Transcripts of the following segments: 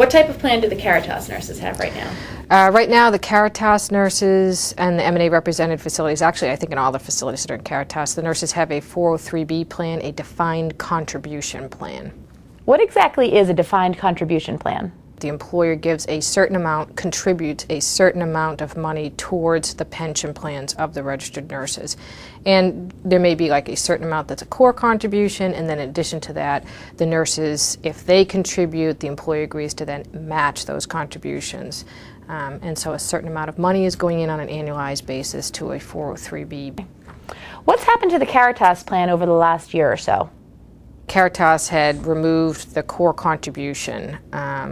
What type of plan do the Caritas nurses have right now? Right now, the Caritas nurses and the MNA represented facilities, actually I think in all the facilities that are in Caritas, the nurses have a 403B plan, a defined contribution plan. What exactly is a defined contribution plan? The employer gives a certain amount, contributes a certain amount of money towards the pension plans of the registered nurses. And there may be like a certain amount that's a core contribution, and then in addition to that, the nurses, if they contribute, the employer agrees to then match those contributions. And so a certain amount of money is going in on an annualized basis to a 403B. What's happened to the Caritas plan over the last year or so? Caritas had removed the core contribution,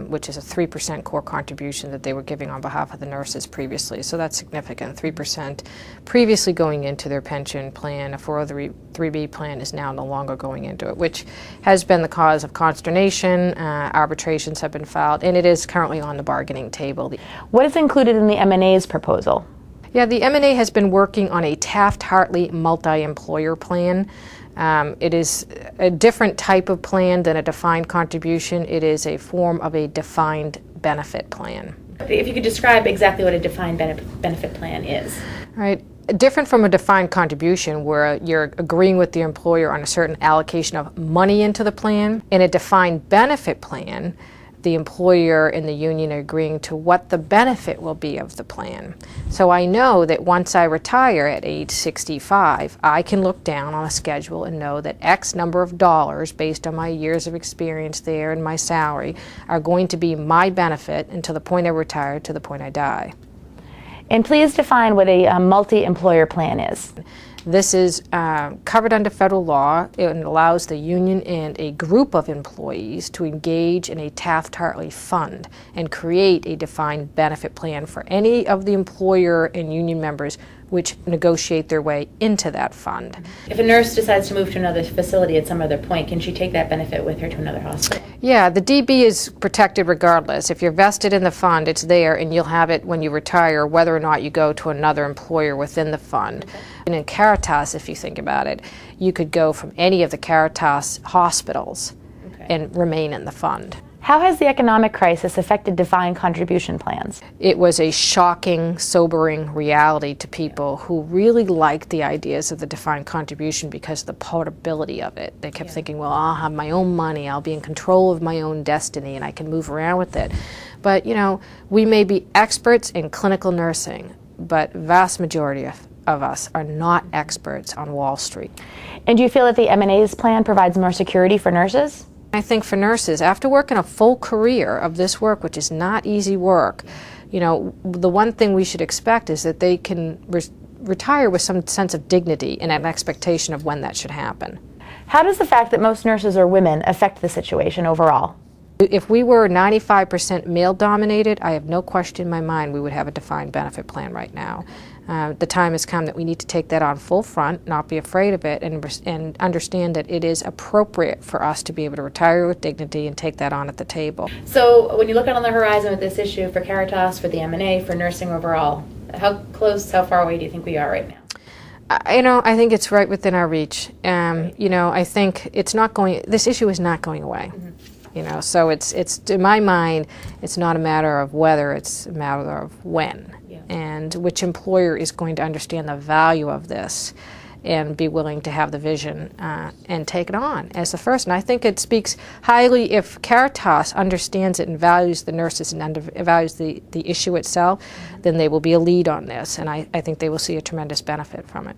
which is a 3% core contribution that they were giving on behalf of the nurses previously. So that's significant. 3% previously going into their pension plan. A 403B plan is now no longer going into it, which has been the cause of consternation. Arbitrations have been filed, and it is currently on the bargaining table. What is included in the MNA's proposal? Yeah, the MNA has been working on a Taft-Hartley multi-employer plan. It is a different type of plan than a defined contribution. It is a form of a defined benefit plan. If you could describe exactly what a defined benefit plan is. Right. Different from a defined contribution where you're agreeing with the employer on a certain allocation of money into the plan. In a defined benefit plan, the employer and the union are agreeing to what the benefit will be of the plan. So I know that once I retire at age 65, I can look down on a schedule and know that X number of dollars based on my years of experience there and my salary are going to be my benefit until the point I retire to the point I die. And please define what a multi-employer plan is. This is covered under federal law. It allows the union and a group of employees to engage in a Taft-Hartley fund and create a defined benefit plan for any of the employer and union members which negotiate their way into that fund. If a nurse decides to move to another facility at some other point, can she take that benefit with her to another hospital? Yeah, the DB is protected regardless. If you're vested in the fund, it's there, and you'll have it when you retire, whether or not you go to another employer within the fund. Okay. And in Caritas, if you think about it, you could go from any of the Caritas hospitals and remain in the fund. How has the economic crisis affected defined contribution plans? It was a shocking, sobering reality to people who really liked the ideas of the defined contribution because of the portability of it. They kept thinking, well, I'll have my own money, I'll be in control of my own destiny, and I can move around with it. But, you know, we may be experts in clinical nursing, but vast majority of us are not experts on Wall Street. And do you feel that the MNA's plan provides more security for nurses? I think for nurses, after working a full career of this work, which is not easy work, you know, the one thing we should expect is that they can retire with some sense of dignity and an expectation of when that should happen. How does the fact that most nurses are women affect the situation overall? If we were 95% male-dominated, I have no question in my mind we would have a defined benefit plan right now. The time has come that we need to take that on full front, not be afraid of it, and understand that it is appropriate for us to be able to retire with dignity and take that on at the table. So when you look out on the horizon with this issue for Caritas, for the MNA, for nursing overall, how far away do you think we are right now? You know, I think it's right within our reach. You know, I think this issue is not going away. Mm-hmm. You know, so it's in my mind, it's not a matter of whether, it's a matter of when. Yeah. And which employer is going to understand the value of this and be willing to have the vision and take it on as the first. And I think it speaks highly if Caritas understands it and values the nurses and values the issue itself, then they will be a lead on this. And I think they will see a tremendous benefit from it.